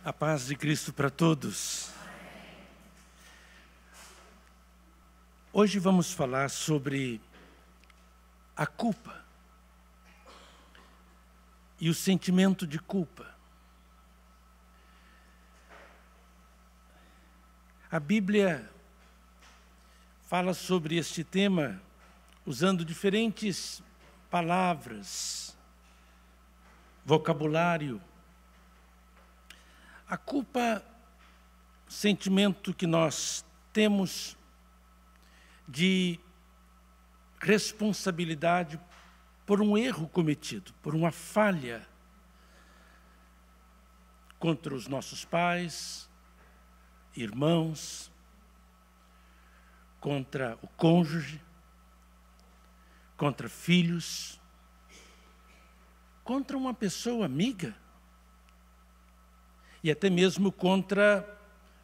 A paz de Cristo para todos. Hoje vamos falar sobre a culpa e o sentimento de culpa. A Bíblia fala sobre este tema usando diferentes palavras, vocabulário. A culpa, sentimento que nós temos de responsabilidade por um erro cometido, por uma falha contra os nossos pais, irmãos, contra o cônjuge, contra filhos, contra uma pessoa amiga. E até mesmo contra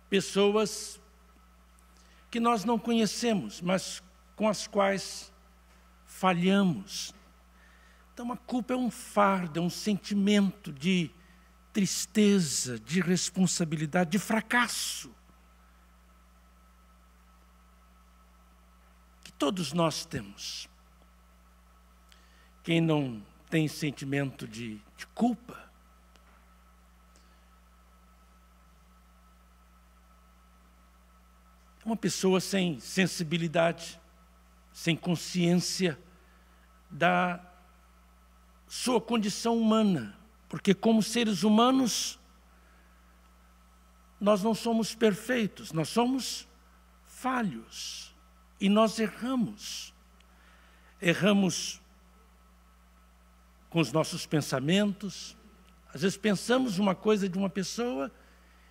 pessoas que nós não conhecemos, mas com as quais falhamos. Então a culpa é um fardo, é um sentimento de tristeza, de responsabilidade, de fracasso. Que todos nós temos. Quem não tem sentimento de culpa, uma pessoa sem sensibilidade, sem consciência da sua condição humana, porque como seres humanos, nós não somos perfeitos, nós somos falhos e nós erramos. Erramos com os nossos pensamentos, às vezes pensamos uma coisa de uma pessoa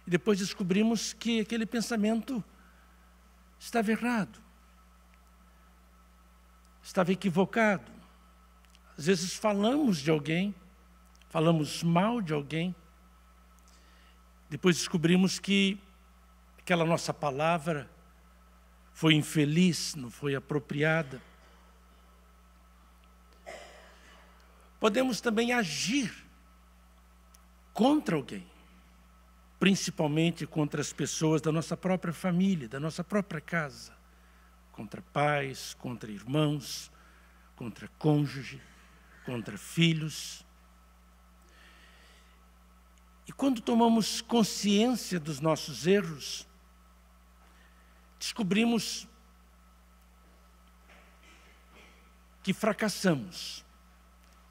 e depois descobrimos que aquele pensamento estava errado, estava equivocado. Às vezes falamos de alguém, falamos mal de alguém, depois descobrimos que aquela nossa palavra foi infeliz, não foi apropriada. Podemos também agir contra alguém, principalmente contra as pessoas da nossa própria família, da nossa própria casa, contra pais, contra irmãos, contra cônjuge, contra filhos. E quando tomamos consciência dos nossos erros, descobrimos que fracassamos,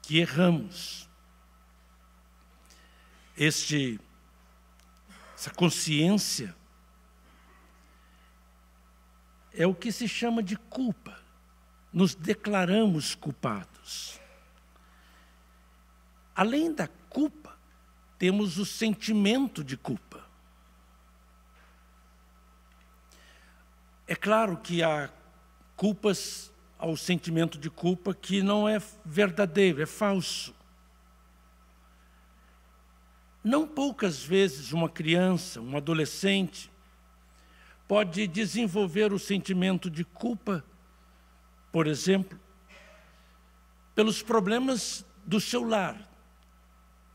que erramos. Essa consciência é o que se chama de culpa. Nos declaramos culpados. Além da culpa, temos o sentimento de culpa. É claro que há culpas ao sentimento de culpa que não é verdadeiro, é falso. Não poucas vezes uma criança, um adolescente, pode desenvolver o sentimento de culpa, por exemplo, pelos problemas do seu lar,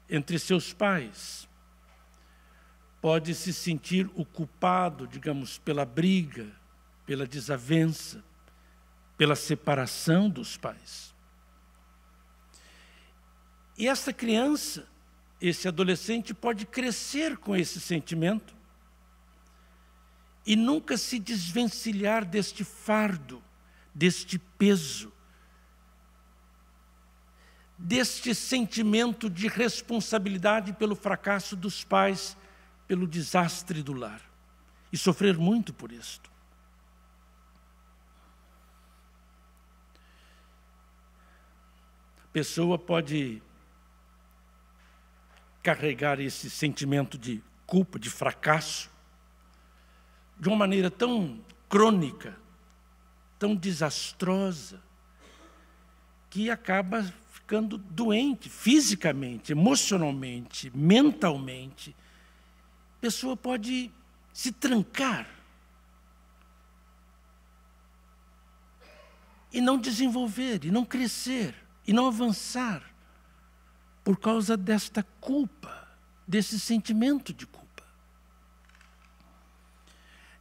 entre seus pais. Pode se sentir o culpado, digamos, pela briga, pela desavença, pela separação dos pais. E essa criança, esse adolescente pode crescer com esse sentimento e nunca se desvencilhar deste fardo, deste peso, deste sentimento de responsabilidade pelo fracasso dos pais, pelo desastre do lar, e sofrer muito por isto. A pessoa pode carregar esse sentimento de culpa, de fracasso, de uma maneira tão crônica, tão desastrosa, que acaba ficando doente fisicamente, emocionalmente, mentalmente. A pessoa pode se trancar e não desenvolver, e não crescer, e não avançar, por causa desta culpa, desse sentimento de culpa.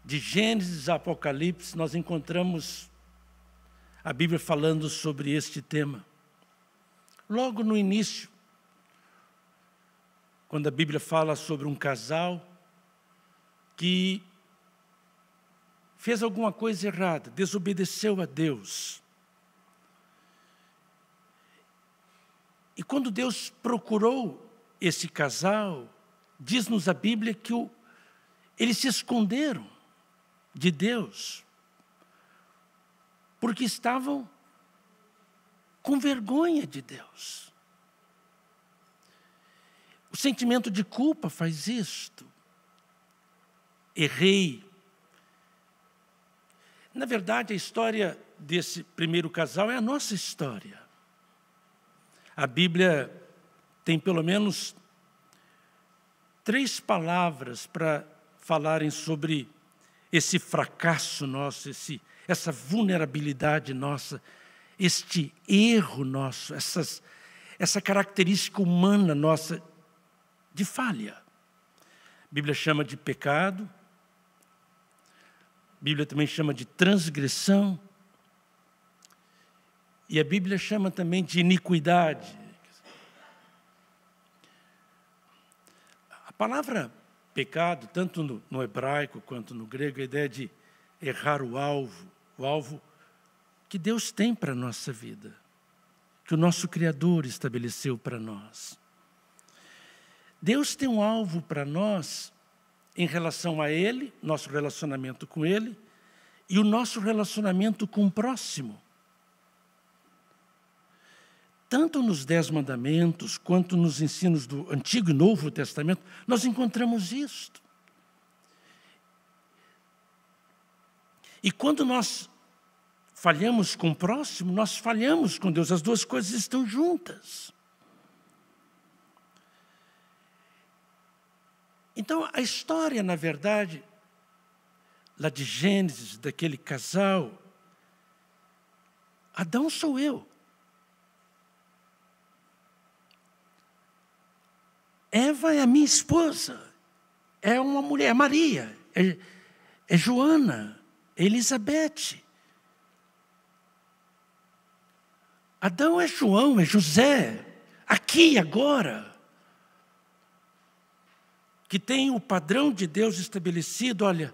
de Gênesis a Apocalipse, nós encontramos a Bíblia falando sobre este tema. Logo no início, quando a Bíblia fala sobre um casal que fez alguma coisa errada, desobedeceu a Deus. E quando Deus procurou esse casal, diz-nos a Bíblia que eles se esconderam de Deus, porque estavam com vergonha de Deus. O sentimento de culpa faz isto. Errei. Na verdade, a história desse primeiro casal é a nossa história. A Bíblia tem pelo menos 3 palavras para falarem sobre esse fracasso nosso, essa vulnerabilidade nossa, este erro nosso, essa característica humana nossa de falha. A Bíblia chama de pecado, a Bíblia também chama de transgressão, e a Bíblia chama também de iniquidade. A palavra pecado, tanto no hebraico quanto no grego, a ideia de errar o alvo que Deus tem para a nossa vida, que o nosso Criador estabeleceu para nós. Deus tem um alvo para nós em relação a Ele, nosso relacionamento com Ele, e o nosso relacionamento com o próximo. Tanto nos 10 mandamentos, quanto nos ensinos do Antigo e Novo Testamento, nós encontramos isto. E quando nós falhamos com o próximo, nós falhamos com Deus. As duas coisas estão juntas. Então, a história, na verdade, lá de Gênesis, daquele casal, Adão sou eu. Eva é a minha esposa, é uma mulher, é Maria, é Joana, é Elizabeth. Adão é João, é José, aqui e agora, que tem o padrão de Deus estabelecido. Olha,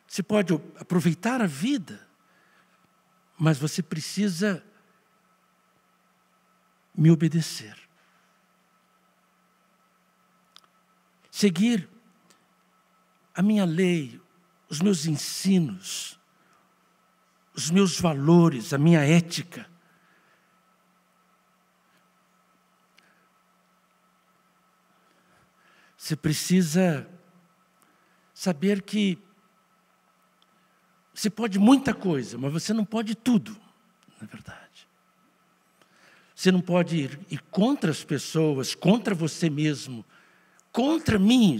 você pode aproveitar a vida, mas você precisa me obedecer. Seguir a minha lei, os meus ensinos, os meus valores, a minha ética. Você precisa saber que você pode muita coisa, mas você não pode tudo, na verdade. Você não pode ir contra as pessoas, contra você mesmo, contra mim.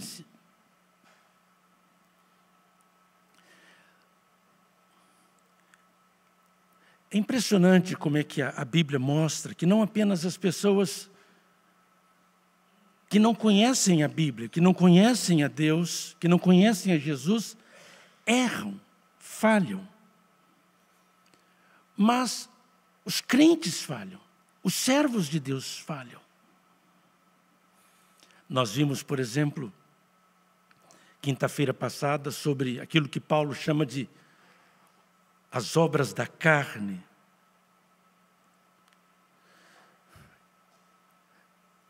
É impressionante como é que a Bíblia mostra que não apenas as pessoas que não conhecem a Bíblia, que não conhecem a Deus, que não conhecem a Jesus, erram, falham. Mas os crentes falham, os servos de Deus falham. Nós vimos, por exemplo, quinta-feira passada, sobre aquilo que Paulo chama de as obras da carne.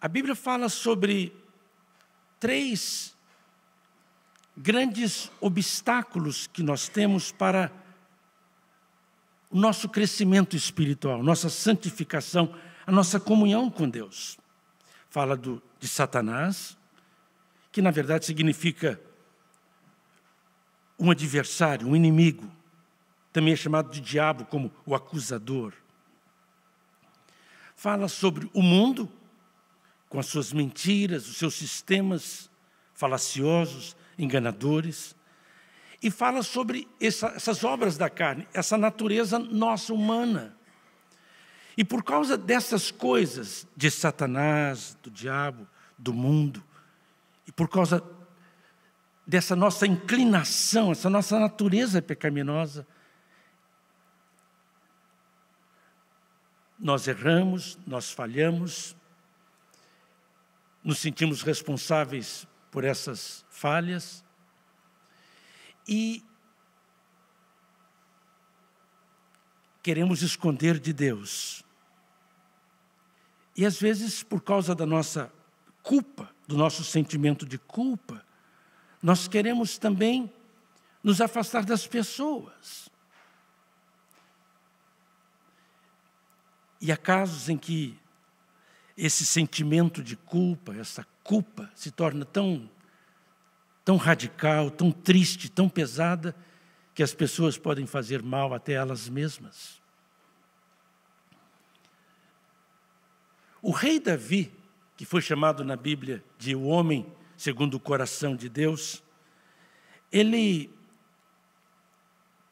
A Bíblia fala sobre 3 grandes obstáculos que nós temos para o nosso crescimento espiritual, nossa santificação, a nossa comunhão com Deus. Fala de Satanás, que na verdade significa um adversário, um inimigo. Também é chamado de diabo, como o acusador. Fala sobre o mundo, com as suas mentiras, os seus sistemas falaciosos, enganadores. E fala sobre essas obras da carne, essa natureza nossa humana. E por causa dessas coisas, de Satanás, do diabo, do mundo, e por causa dessa nossa inclinação, essa nossa natureza pecaminosa. Nós erramos, nós falhamos, nos sentimos responsáveis por essas falhas e queremos esconder de Deus. E às vezes, por causa da nossa culpa, do nosso sentimento de culpa, nós queremos também nos afastar das pessoas. E há casos em que esse sentimento de culpa, essa culpa, se torna tão radical, tão triste, tão pesada, que as pessoas podem fazer mal até elas mesmas. O rei Davi, que foi chamado na Bíblia de o homem segundo o coração de Deus, ele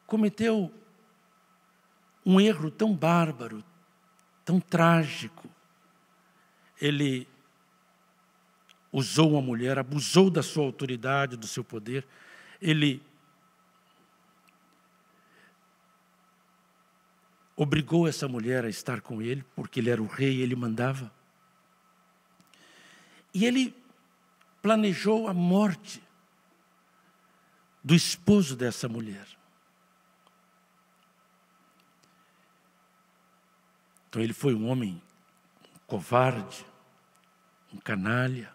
cometeu um erro tão bárbaro, tão trágico. Ele usou uma mulher, abusou da sua autoridade, do seu poder. Ele obrigou essa mulher a estar com ele, porque ele era o rei, ele mandava. E ele planejou a morte do esposo dessa mulher. Então ele foi um homem covarde, um canalha.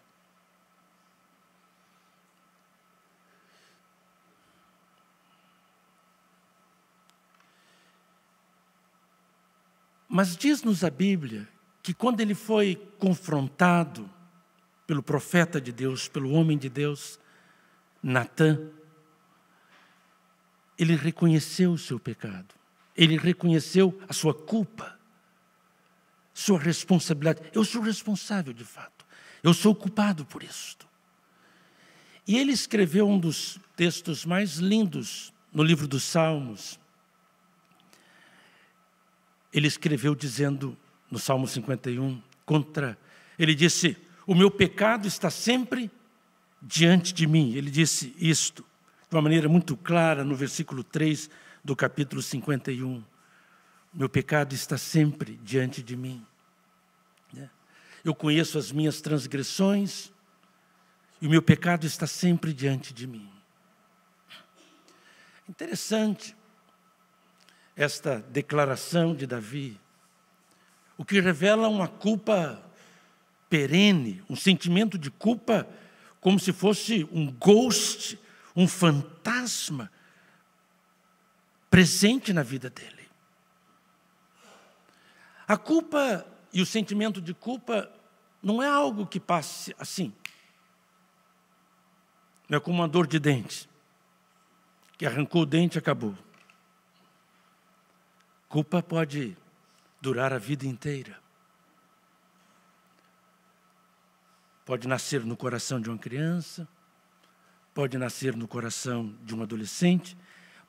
Mas diz-nos a Bíblia que quando ele foi confrontado pelo profeta de Deus, pelo homem de Deus, Natã, ele reconheceu o seu pecado, ele reconheceu a sua culpa, sua responsabilidade. Eu sou responsável de fato, eu sou culpado por isto. E ele escreveu um dos textos mais lindos no livro dos Salmos. Ele escreveu dizendo, no Salmo 51, ele disse: o meu pecado está sempre diante de mim. Ele disse isto de uma maneira muito clara no versículo 3 do capítulo 51. Meu pecado está sempre diante de mim. Eu conheço as minhas transgressões e o meu pecado está sempre diante de mim. Interessante esta declaração de Davi, o que revela uma culpa perene, um sentimento de culpa como se fosse um ghost, um fantasma presente na vida dele. A culpa e o sentimento de culpa não é algo que passe assim. Não é como uma dor de dente, que arrancou o dente e acabou. Culpa pode durar a vida inteira. Pode nascer no coração de uma criança, pode nascer no coração de um adolescente,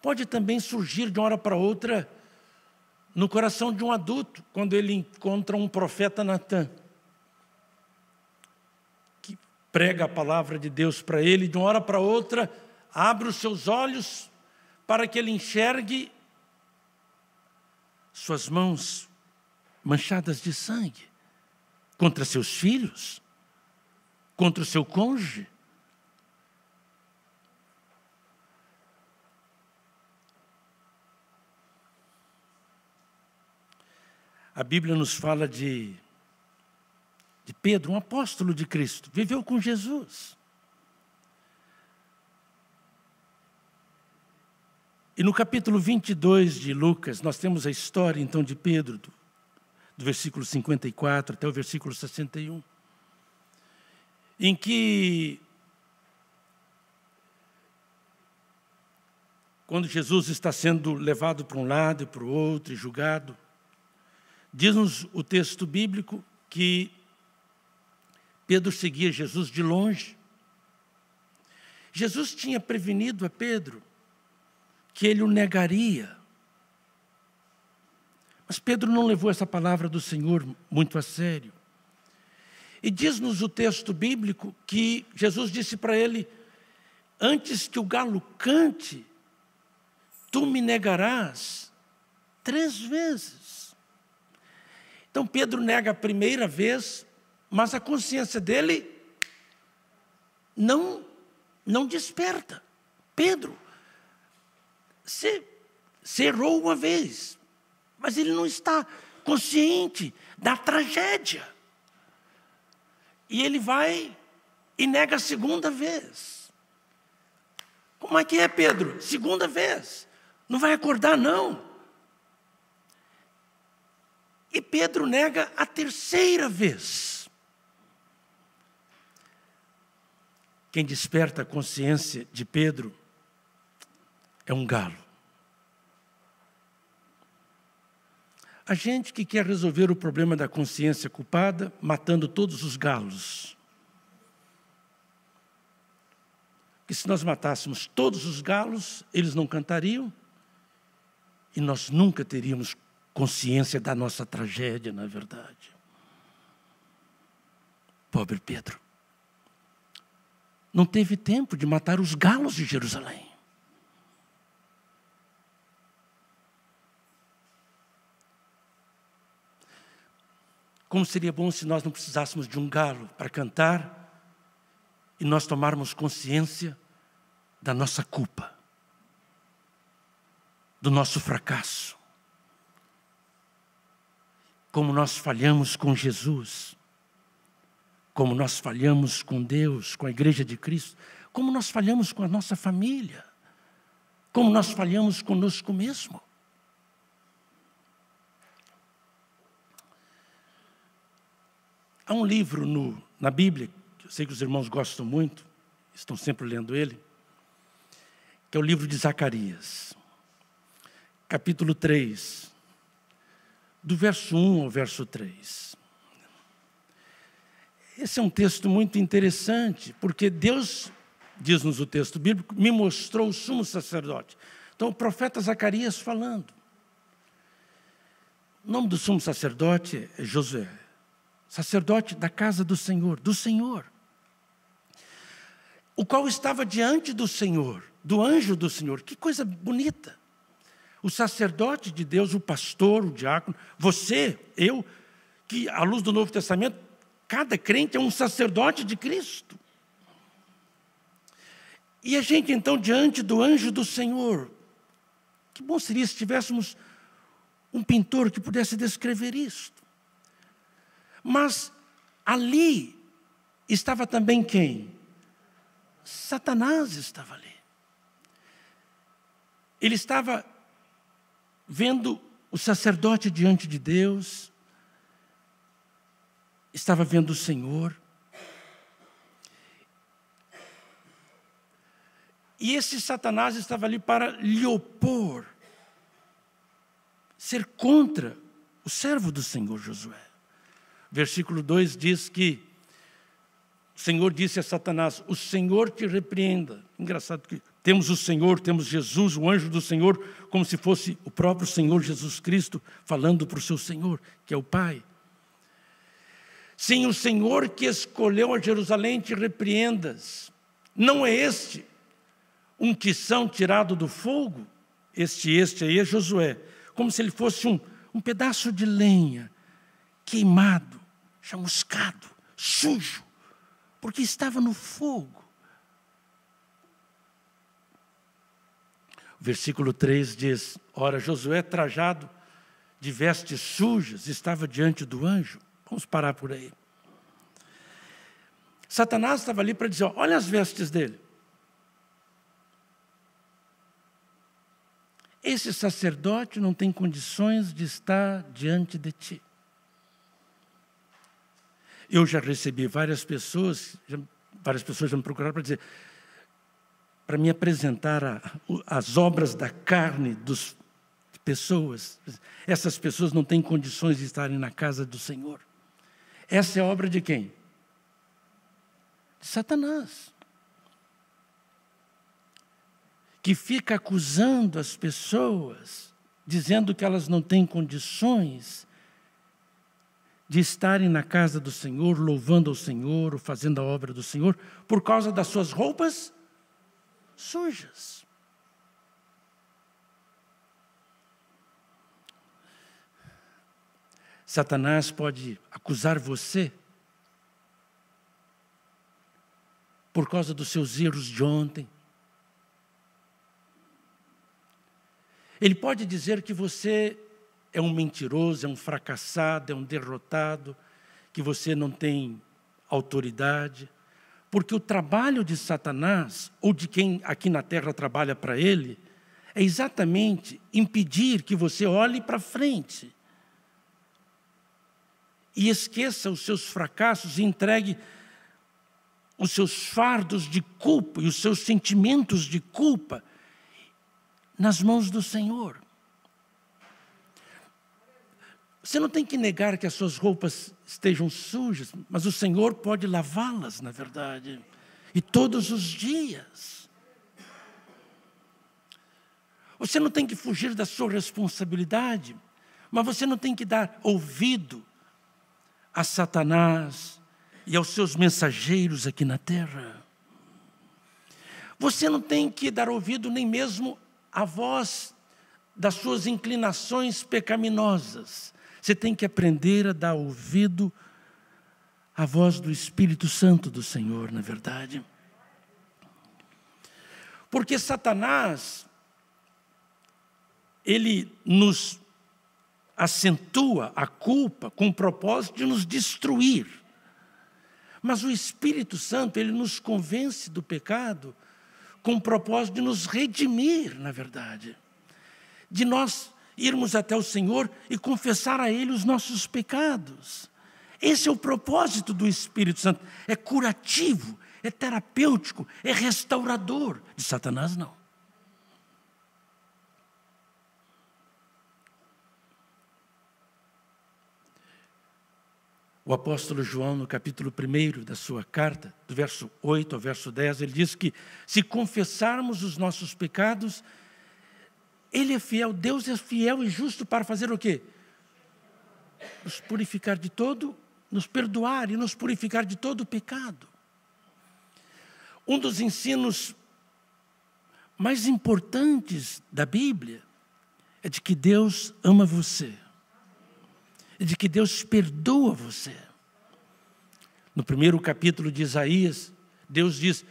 pode também surgir de uma hora para outra no coração de um adulto, quando ele encontra um profeta Natã, que prega a palavra de Deus para ele, de uma hora para outra, abre os seus olhos para que ele enxergue suas mãos manchadas de sangue contra seus filhos, contra o seu cônjuge. A Bíblia nos fala de Pedro, um apóstolo de Cristo, viveu com Jesus. E no capítulo 22 de Lucas, nós temos a história então de Pedro, do versículo 54 até o versículo 61, em que, quando Jesus está sendo levado para um lado e para o outro e julgado, diz-nos o texto bíblico que Pedro seguia Jesus de longe. Jesus tinha prevenido a Pedro que ele o negaria. Mas Pedro não levou essa palavra do Senhor muito a sério. E diz-nos o texto bíblico que Jesus disse para ele: antes que o galo cante, tu me negarás 3 vezes. Então Pedro nega a primeira vez, mas a consciência dele não desperta. Pedro, você errou uma vez, mas ele não está consciente da tragédia. E ele vai e nega a segunda vez. Como é que é, Pedro? Segunda vez. Não vai acordar, não. E Pedro nega a terceira vez. Quem desperta a consciência de Pedro é um galo. A gente que quer resolver o problema da consciência culpada, matando todos os galos. Que se nós matássemos todos os galos, eles não cantariam, e nós nunca teríamos consciência da nossa tragédia, na verdade. Pobre Pedro. Não teve tempo de matar os galos de Jerusalém. Como seria bom se nós não precisássemos de um galo para cantar e nós tomarmos consciência da nossa culpa, do nosso fracasso. Como nós falhamos com Jesus, como nós falhamos com Deus, com a Igreja de Cristo, como nós falhamos com a nossa família, como nós falhamos conosco mesmo. Há um livro na Bíblia, que eu sei que os irmãos gostam muito, estão sempre lendo ele, que é o livro de Zacarias, capítulo 3, do verso 1 ao verso 3. Esse é um texto muito interessante, porque Deus, diz-nos o texto bíblico, me mostrou o sumo sacerdote. Então, o profeta Zacarias falando. O nome do sumo sacerdote é Josué, sacerdote da casa do Senhor, o qual estava diante do Senhor, do anjo do Senhor. Que coisa bonita! O sacerdote de Deus, o pastor, o diácono, você, eu, que à luz do Novo Testamento, cada crente é um sacerdote de Cristo. E a gente então diante do anjo do Senhor. Que bom seria se tivéssemos um pintor que pudesse descrever isto. Mas ali estava também quem? Satanás estava ali. Ele estava vendo o sacerdote diante de Deus, estava vendo o Senhor. E esse Satanás estava ali para lhe opor, ser contra o servo do Senhor Josué. Versículo 2 diz que o Senhor disse a Satanás, o Senhor te repreenda. Engraçado que temos o Senhor, temos Jesus, o anjo do Senhor, como se fosse o próprio Senhor Jesus Cristo falando para o seu Senhor, que é o Pai. Sim, o Senhor que escolheu a Jerusalém te repreendas. Não é este um tição tirado do fogo? Este aí é Josué. Como se ele fosse um pedaço de lenha, queimado, chamuscado, sujo, porque estava no fogo. O versículo 3 diz, ora, Josué trajado de vestes sujas estava diante do anjo. Vamos parar por aí. Satanás estava ali para dizer, olha as vestes dele. Esse sacerdote não tem condições de estar diante de ti. Eu já recebi várias pessoas já me procuraram para dizer, para me apresentar as obras da carne de pessoas. Essas pessoas não têm condições de estarem na casa do Senhor. Essa é a obra de quem? De Satanás. Que fica acusando as pessoas, dizendo que elas não têm condições de estarem na casa do Senhor, louvando ao Senhor, ou fazendo a obra do Senhor, por causa das suas roupas sujas. Satanás pode acusar você por causa dos seus erros de ontem. Ele pode dizer que você é um mentiroso, é um fracassado, é um derrotado, que você não tem autoridade, porque o trabalho de Satanás, ou de quem aqui na terra trabalha para ele, é exatamente impedir que você olhe para frente e esqueça os seus fracassos e entregue os seus fardos de culpa e os seus sentimentos de culpa nas mãos do Senhor. Você não tem que negar que as suas roupas estejam sujas, mas o Senhor pode lavá-las, na verdade, e todos os dias. Você não tem que fugir da sua responsabilidade, mas você não tem que dar ouvido a Satanás e aos seus mensageiros aqui na terra. Você não tem que dar ouvido nem mesmo à voz das suas inclinações pecaminosas. Você tem que aprender a dar ouvido à voz do Espírito Santo do Senhor, na verdade. Porque Satanás, ele nos acentua a culpa com o propósito de nos destruir. Mas o Espírito Santo, ele nos convence do pecado com o propósito de nos redimir, na verdade. De nós irmos até o Senhor e confessar a Ele os nossos pecados. Esse é o propósito do Espírito Santo. É curativo, é terapêutico, é restaurador. De Satanás, não. O apóstolo João, no capítulo 1 da sua carta, do verso 8 ao verso 10, ele diz que se confessarmos os nossos pecados, Ele é fiel, Deus é fiel e justo para fazer o quê? Nos purificar de todo, nos perdoar e nos purificar de todo o pecado. Um dos ensinos mais importantes da Bíblia é de que Deus ama você. É de que Deus perdoa você. No primeiro capítulo de Isaías, Deus diz: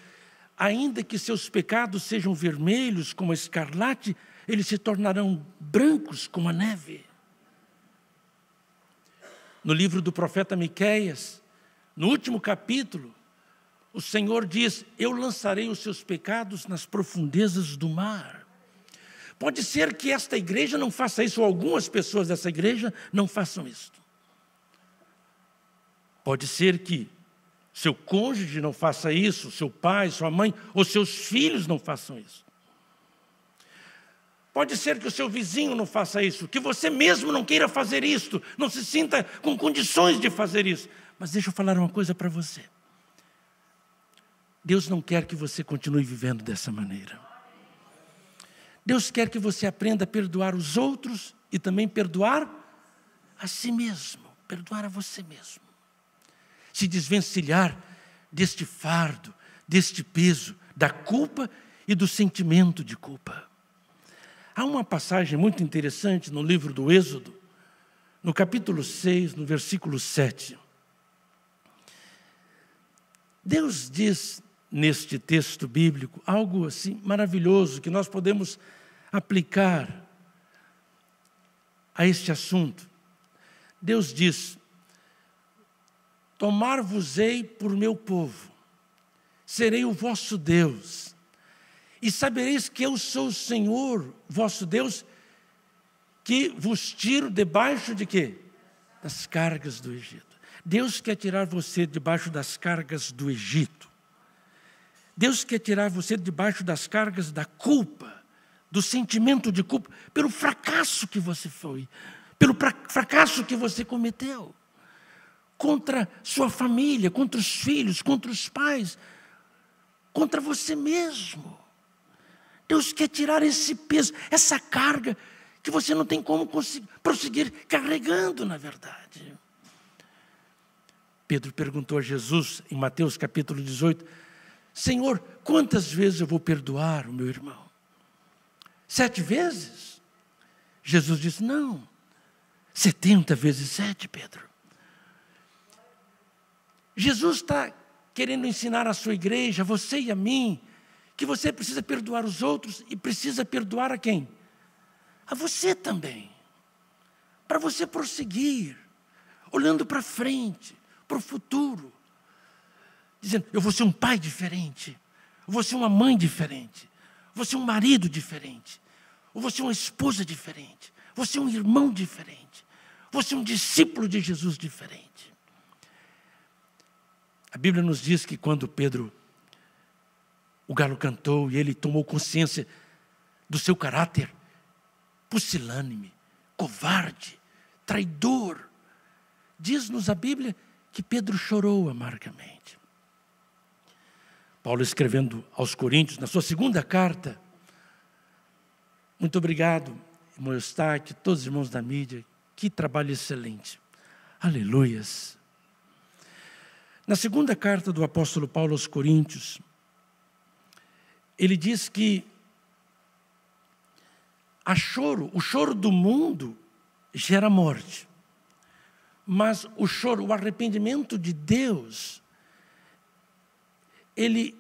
ainda que seus pecados sejam vermelhos como a escarlate, eles se tornarão brancos como a neve. No livro do profeta Miqueias, no último capítulo, o Senhor diz: eu lançarei os seus pecados nas profundezas do mar. Pode ser que esta igreja não faça isso, ou algumas pessoas dessa igreja não façam isso. Pode ser que seu cônjuge não faça isso, seu pai, sua mãe, ou seus filhos não façam isso. Pode ser que o seu vizinho não faça isso, que você mesmo não queira fazer isso, não se sinta com condições de fazer isso. Mas deixa eu falar uma coisa para você. Deus não quer que você continue vivendo dessa maneira. Deus quer que você aprenda a perdoar os outros e também perdoar a si mesmo, perdoar a você mesmo. Se desvencilhar deste fardo, deste peso, da culpa e do sentimento de culpa. Há uma passagem muito interessante no livro do Êxodo, no capítulo 6, no versículo 7. Deus diz neste texto bíblico algo assim maravilhoso que nós podemos aplicar a este assunto. Deus diz: tomar-vos-ei por meu povo, serei o vosso Deus, e sabereis que eu sou o Senhor, vosso Deus, que vos tiro debaixo de quê? Das cargas do Egito. Deus quer tirar você debaixo das cargas do Egito. Deus quer tirar você debaixo das cargas da culpa, do sentimento de culpa, pelo fracasso que você foi, pelo fracasso que você cometeu, contra sua família, contra os filhos, contra os pais, contra você mesmo. Deus quer tirar esse peso, essa carga, que você não tem como prosseguir carregando, na verdade. Pedro perguntou a Jesus, em Mateus capítulo 18, Senhor, quantas vezes eu vou perdoar o meu irmão? 7 vezes? Jesus disse, não, 70 vezes 7, Pedro. Jesus está querendo ensinar à sua igreja, a você e a mim, que você precisa perdoar os outros e precisa perdoar a quem? A você também. Para você prosseguir, olhando para frente, para o futuro. Dizendo, eu vou ser um pai diferente, eu vou ser uma mãe diferente, eu vou ser um marido diferente, eu vou ser uma esposa diferente, eu vou ser um irmão diferente, eu vou ser um discípulo de Jesus diferente. A Bíblia nos diz que quando o galo cantou e ele tomou consciência do seu caráter pusilânime, covarde, traidor, diz-nos a Bíblia que Pedro chorou amargamente. Paulo escrevendo aos Coríntios, na sua 2ª carta, muito obrigado, irmão Eustáquio, todos os irmãos da mídia, que trabalho excelente, aleluias. Na 2ª carta do apóstolo Paulo aos Coríntios, ele diz que o choro do mundo gera morte, mas o arrependimento de Deus, ele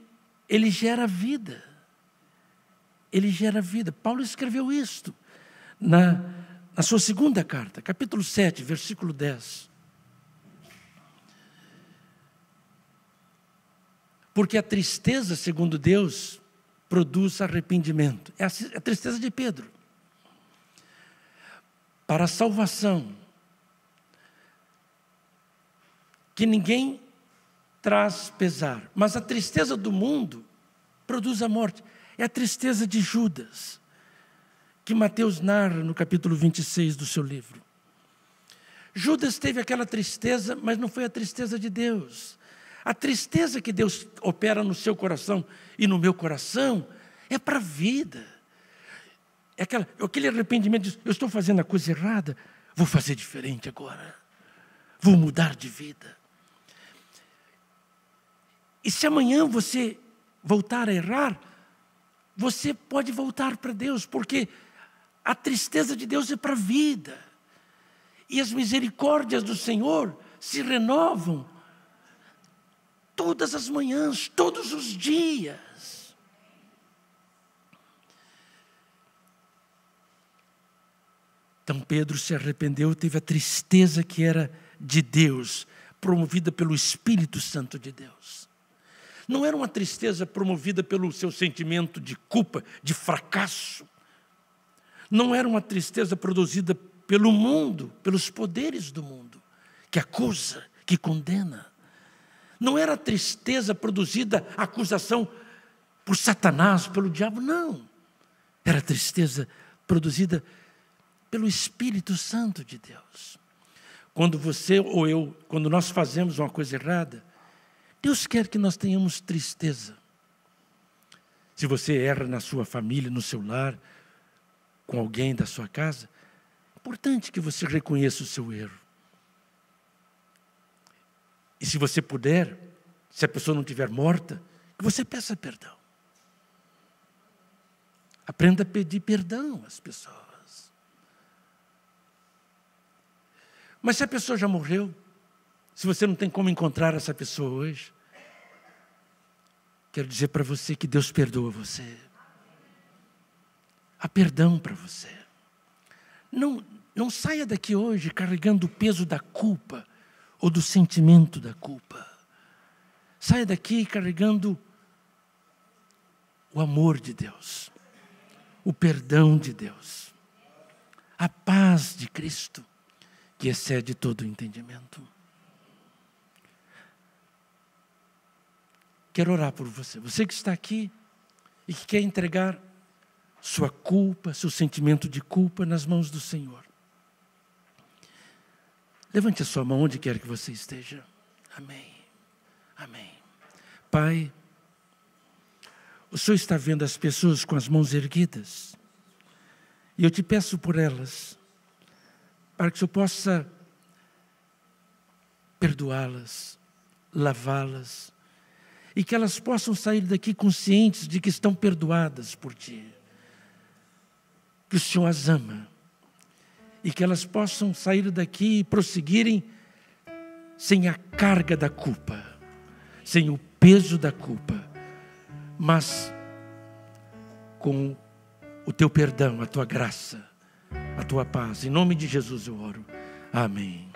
gera vida. Ele gera vida. Paulo escreveu isto na sua 2ª carta, capítulo 7, versículo 10. Porque a tristeza, segundo Deus, produz arrependimento. É a tristeza de Pedro. Para a salvação, que ninguém traz pesar. Mas a tristeza do mundo produz a morte. É a tristeza de Judas, que Mateus narra no capítulo 26 do seu livro. Judas teve aquela tristeza, mas não foi a tristeza de Deus. A tristeza que Deus opera no seu coração e no meu coração é para a vida. É aquele arrependimento de, eu estou fazendo a coisa errada, vou fazer diferente agora. Vou mudar de vida. E se amanhã você voltar a errar, você pode voltar para Deus, porque a tristeza de Deus é para a vida. E as misericórdias do Senhor se renovam todas as manhãs, todos os dias. Então Pedro se arrependeu, teve a tristeza que era de Deus, promovida pelo Espírito Santo de Deus. Não era uma tristeza promovida pelo seu sentimento de culpa, de fracasso. Não era uma tristeza produzida pelo mundo, pelos poderes do mundo, que acusa, que condena. Não era tristeza produzida, acusação por Satanás, pelo diabo, não. Era tristeza produzida pelo Espírito Santo de Deus. Quando você ou eu, quando nós fazemos uma coisa errada, Deus quer que nós tenhamos tristeza. Se você erra na sua família, no seu lar, com alguém da sua casa, é importante que você reconheça o seu erro. E se você puder, se a pessoa não estiver morta, que você peça perdão. Aprenda a pedir perdão às pessoas. Mas se a pessoa já morreu, se você não tem como encontrar essa pessoa hoje, quero dizer para você que Deus perdoa você. Há perdão para você. Não saia daqui hoje carregando o peso da culpa ou do sentimento da culpa. Saia daqui carregando o amor de Deus, o perdão de Deus, a paz de Cristo, que excede todo o entendimento. Quero orar por você. Você que está aqui e que quer entregar sua culpa, seu sentimento de culpa nas mãos do Senhor. Levante a sua mão onde quer que você esteja. Amém. Amém. Pai, o Senhor está vendo as pessoas com as mãos erguidas. E eu te peço por elas, para que o Senhor possa perdoá-las, lavá-las e que elas possam sair daqui conscientes de que estão perdoadas por Ti, que o Senhor as ama, e que elas possam sair daqui e prosseguirem sem a carga da culpa, sem o peso da culpa, mas com o Teu perdão, a Tua graça, a Tua paz. Em nome de Jesus eu oro. Amém.